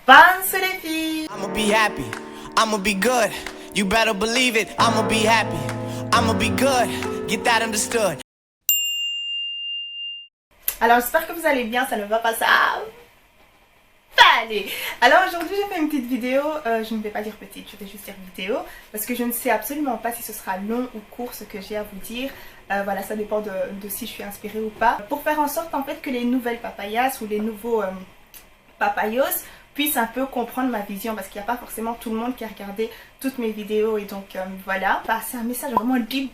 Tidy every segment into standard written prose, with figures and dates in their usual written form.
Bonne les filles. I'ma be happy, I'ma be good. You better believe it, I'ma be happy, I'ma be good. Get that understood. Alors j'espère que vous allez bien, ça ne va pas ça. Allez. Alors aujourd'hui j'ai fait une petite vidéo, je ne vais pas dire petite, je vais juste dire vidéo, parce que je ne sais absolument pas si ce sera long ou court ce que j'ai à vous dire. Voilà, ça dépend de si je suis inspirée ou pas. Pour faire en sorte en fait que les nouvelles papayas ou les nouveaux papayos puissent un peu comprendre ma vision, parce qu'il n'y a pas forcément tout le monde qui a regardé toutes mes vidéos, et donc voilà, bah, c'est un message vraiment deep,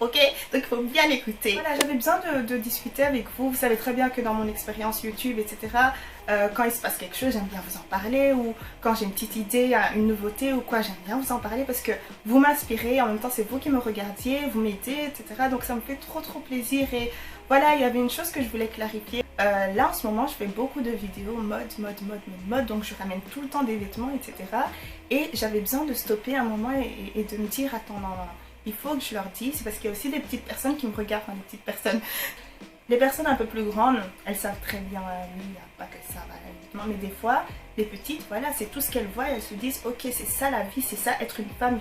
ok, donc il faut bien l'écouter. Voilà, j'avais besoin de discuter avec vous. Vous savez très bien que dans mon expérience YouTube, etc., quand il se passe quelque chose, j'aime bien vous en parler, ou quand j'ai une petite idée, une nouveauté ou quoi, j'aime bien vous en parler parce que vous m'inspirez, en même temps c'est vous qui me regardiez, vous m'aidez, etc., donc ça me fait trop plaisir. Et voilà, il y avait une chose que je voulais clarifier. Là en ce moment je fais beaucoup de vidéos mode, donc je ramène tout le temps des vêtements, etc. Et j'avais besoin de stopper un moment et de me dire attends, non, il faut que je leur dise, parce qu'il y a aussi des petites personnes qui me regardent, enfin des petites personnes. Les personnes un peu plus grandes, elles savent très bien, oui, il n'y a pas que ça, voilà, mais des fois, les petites, voilà, c'est tout ce qu'elles voient, et elles se disent ok, c'est ça la vie, c'est ça être une femme,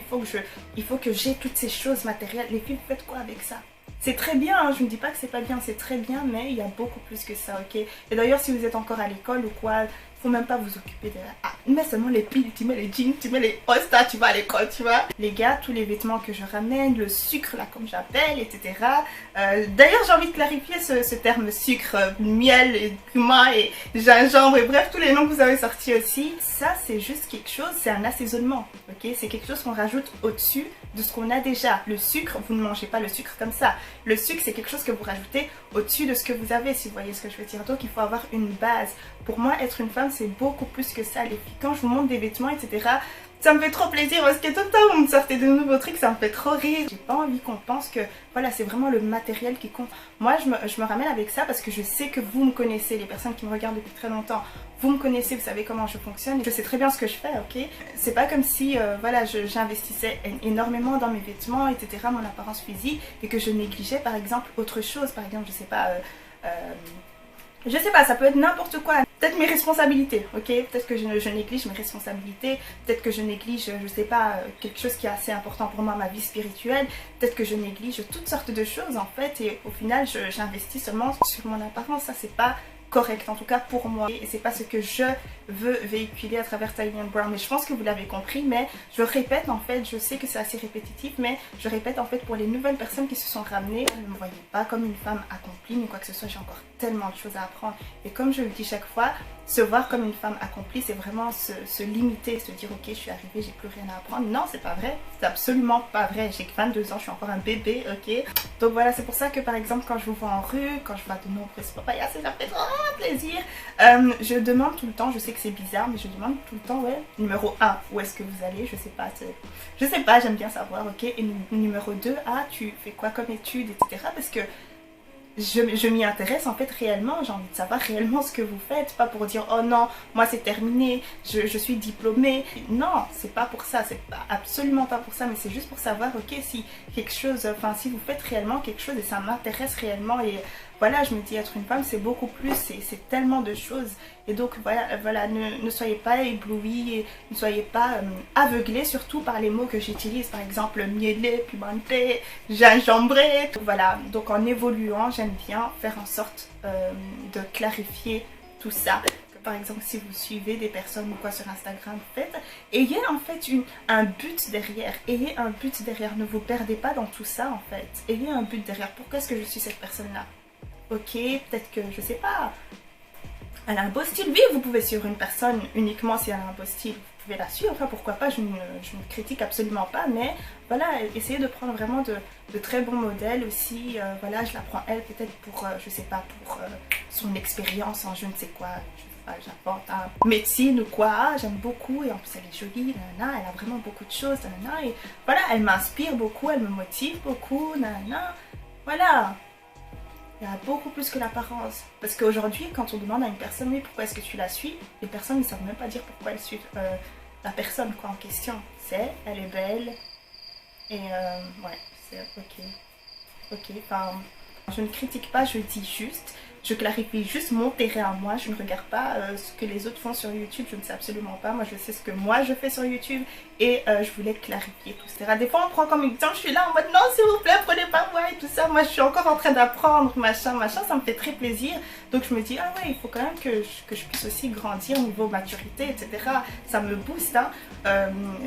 il faut que j'ai toutes ces choses matérielles. Les filles, vous faites quoi avec ça? C'est très bien, hein, je ne dis pas que c'est pas bien, c'est très bien, mais il y a beaucoup plus que ça, ok? Et d'ailleurs, si vous êtes encore à l'école ou quoi, faut même pas vous occuper de... Ah, mais seulement les piles, tu mets les jeans, tu mets les All-Star, tu vas à l'école, tu vois. Les gars, tous les vêtements que je ramène, le sucre là comme j'appelle, etc. D'ailleurs, j'ai envie de clarifier ce terme sucre, miel, et cumin et gingembre, et bref, tous les noms que vous avez sortis aussi. Ça, c'est juste quelque chose, c'est un assaisonnement, ok? C'est quelque chose qu'on rajoute au-dessus de ce qu'on a déjà. Le sucre, vous ne mangez pas le sucre comme ça. Le sucre, c'est quelque chose que vous rajoutez au-dessus de ce que vous avez, si vous voyez ce que je veux dire. Donc, il faut avoir une base. Pour moi, être une femme, c'est beaucoup plus que ça, les filles. Quand je vous montre des vêtements, etc., ça me fait trop plaisir parce que tout le temps vous me sortez de nouveaux trucs, ça me fait trop rire. J'ai pas envie qu'on pense que voilà, c'est vraiment le matériel qui compte. Moi, je me ramène avec ça parce que je sais que vous me connaissez, les personnes qui me regardent depuis très longtemps. Vous me connaissez, vous savez comment je fonctionne, je sais très bien ce que je fais, ok? C'est pas comme si voilà, j'investissais énormément dans mes vêtements, etc., mon apparence physique, et que je négligeais par exemple autre chose. Par exemple, je sais pas, ça peut être n'importe quoi. Peut-être mes responsabilités, ok? Peut-être que je néglige mes responsabilités. Peut-être que je néglige, je sais pas, quelque chose qui est assez important pour moi, ma vie spirituelle. Peut-être que je néglige toutes sortes de choses en fait. Et au final, j'investis seulement sur mon apparence. Ça, c'est pas correct, en tout cas pour moi, et c'est pas ce que je veux véhiculer à travers Tiny and Brown. Mais je pense que vous l'avez compris, mais je répète en fait, je sais que c'est assez répétitif, mais je répète en fait pour les nouvelles personnes qui se sont ramenées. Ne me voyez pas comme une femme accomplie ni quoi que ce soit, j'ai encore tellement de choses à apprendre. Et comme je le dis chaque fois, se voir comme une femme accomplie, c'est vraiment se limiter, se dire ok, je suis arrivée, j'ai plus rien à apprendre. Non, c'est pas vrai, c'est absolument pas vrai. J'ai que 22 ans, je suis encore un bébé, ok? Donc voilà, c'est pour ça que par exemple quand je vous vois en rue, quand je vois de nombreuses papayas, ça fait trop plaisir. Je demande tout le temps, je sais que c'est bizarre, mais je demande tout le temps, ouais, numéro 1, où est-ce que vous allez? Je sais pas, j'aime bien savoir, ok? Et numéro 2, ah, tu fais quoi comme études, etc. Parce que je m'y intéresse en fait réellement, j'ai envie de savoir réellement ce que vous faites, pas pour dire oh non, moi c'est terminé, je suis diplômée. Non, c'est pas pour ça, c'est absolument pas pour ça, mais c'est juste pour savoir ok, si quelque chose, enfin si vous faites réellement quelque chose et ça m'intéresse réellement. Et voilà, je me dis être une femme c'est beaucoup plus, c'est tellement de choses. Et donc voilà, ne soyez pas éblouis et ne soyez pas aveuglés surtout par les mots que j'utilise, par exemple mielé, pimenté, gingembré. Voilà, donc en évoluant, j'aime bien faire en sorte de clarifier tout ça. Par exemple, si vous suivez des personnes ou quoi sur Instagram, ayez en fait un but derrière. Ayez un but derrière. Ne vous perdez pas dans tout ça en fait. Ayez un but derrière. Pourquoi est-ce que je suis cette personne-là? Ok, peut-être que, je sais pas, elle a un beau style. Oui, vous pouvez suivre une personne uniquement si elle a un beau style. Vous pouvez la suivre, enfin, pourquoi pas, je ne critique absolument pas. Mais voilà, essayez de prendre vraiment de très bons modèles aussi. Voilà, je la prends elle peut-être pour, je sais pas, pour son expérience en je ne sais quoi. J'apporte médecine ou quoi, j'aime beaucoup, et en plus elle est jolie, nanana, elle a vraiment beaucoup de choses, nanana, et voilà, elle m'inspire beaucoup, elle me motive beaucoup, nanana, voilà. Il y a beaucoup plus que l'apparence. Parce qu'aujourd'hui, quand on demande à une personne, oui, pourquoi est-ce que tu la suis, les personnes ne savent même pas dire pourquoi elles suivent la personne quoi en question. Elle est belle, et ouais, c'est ok. Ok, enfin, je ne critique pas, je dis juste Je clarifie juste mon terrain à moi. Je ne regarde pas ce que les autres font sur YouTube. Je ne sais absolument pas. Moi, je sais ce que moi je fais sur YouTube. Et je voulais clarifier tout ça. Des fois, on prend comme exemple. Je suis là en mode non, s'il vous plaît, prenez pas moi et tout ça. Moi, je suis encore en train d'apprendre, machin. Ça me fait très plaisir. Donc, je me dis, ah ouais, il faut quand même que je puisse aussi grandir au niveau maturité, etc. Ça me booste. Hein.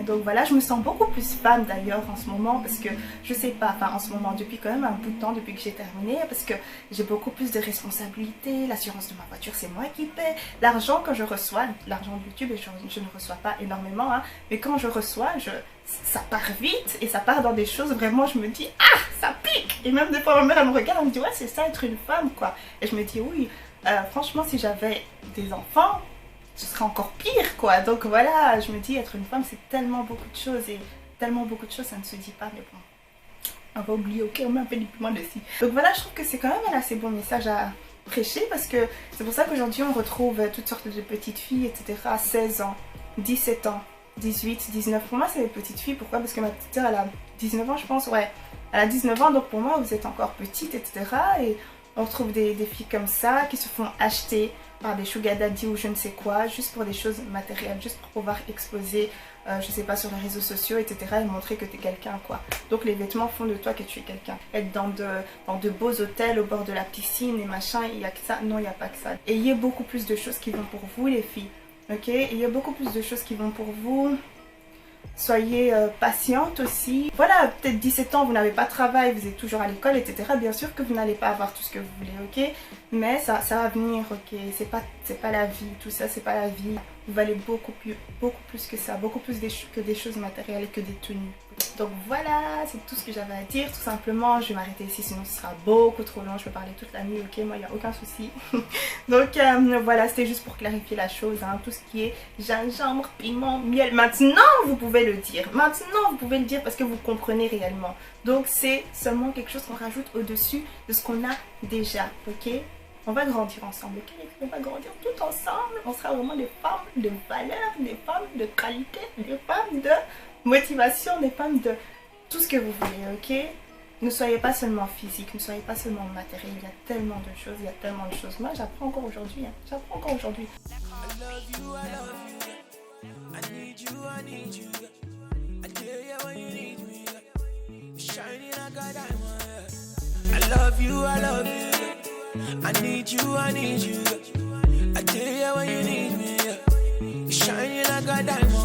Donc, voilà, je me sens beaucoup plus femme d'ailleurs en ce moment. Parce que, je sais pas, enfin, en ce moment, depuis quand même un bout de temps, depuis que j'ai terminé. Parce que j'ai beaucoup plus de responsabilités. L'assurance de ma voiture, c'est moi qui paie. L'argent que je reçois, l'argent de YouTube, et je ne reçois pas énormément, hein, mais quand je reçois, ça part vite et ça part dans des choses vraiment, je me dis, ah, ça pique. Et même des fois, ma mère, elle me regarde, elle me dit, ouais, c'est ça, être une femme, quoi. Et je me dis, oui, franchement, si j'avais des enfants, ce serait encore pire, quoi. Donc voilà, je me dis, être une femme, c'est tellement beaucoup de choses et tellement beaucoup de choses, ça ne se dit pas, mais bon. On va oublier, ok, on met un peu du piment dessus. Donc voilà, je trouve que c'est quand même un assez bon message à prêcher parce que c'est pour ça qu'aujourd'hui, on retrouve toutes sortes de petites filles, etc. à 16 ans, 17 ans, 18, 19. Pour moi, c'est des petites filles. Pourquoi? Parce que ma petite sœur, elle a 19 ans, je pense. Ouais, elle a 19 ans. Donc pour moi, vous êtes encore petite, etc. Et on retrouve des filles comme ça qui se font acheter par des sugar daddy ou je ne sais quoi, juste pour des choses matérielles, juste pour pouvoir exposer, je sais pas, sur les réseaux sociaux, etc. et montrer que tu es quelqu'un, quoi. Donc les vêtements font de toi que tu es quelqu'un. Être dans de beaux hôtels au bord de la piscine et machin, il n'y a que ça. Non, il n'y a pas que ça. Ayez beaucoup plus de choses qui vont pour vous, les filles. Ok, il y a beaucoup plus de choses qui vont pour vous. Soyez patiente aussi. Voilà, peut-être 17 ans, vous n'avez pas de travail, vous êtes toujours à l'école, etc. Bien sûr que vous n'allez pas avoir tout ce que vous voulez, ok? Mais ça va venir, ok? C'est pas la vie, tout ça, c'est pas la vie. Vous valez beaucoup plus que ça, beaucoup plus que des choses matérielles et que des tenues. Donc voilà, c'est tout ce que j'avais à dire, tout simplement. Je vais m'arrêter ici, sinon ce sera beaucoup trop long. Je vais parler toute la nuit, ok? Moi, il n'y a aucun souci. Donc voilà, c'était juste pour clarifier la chose, hein. Tout ce qui est gingembre, piment, miel. Maintenant, vous pouvez le dire. Maintenant, vous pouvez le dire parce que vous comprenez réellement. Donc c'est seulement quelque chose qu'on rajoute au-dessus de ce qu'on a déjà, ok? On va grandir ensemble, ok? On va grandir tout ensemble. On sera vraiment des femmes de valeur, des femmes de qualité, des femmes de motivation, des femmes de tout ce que vous voulez, ok? Ne soyez pas seulement physique, ne soyez pas seulement matériel. Il y a tellement de choses, il y a tellement de choses. Moi, j'apprends encore aujourd'hui, hein. J'apprends encore aujourd'hui. I love you, I love you. I need you, I need you. I tell you when you need me. You're shining like a diamond.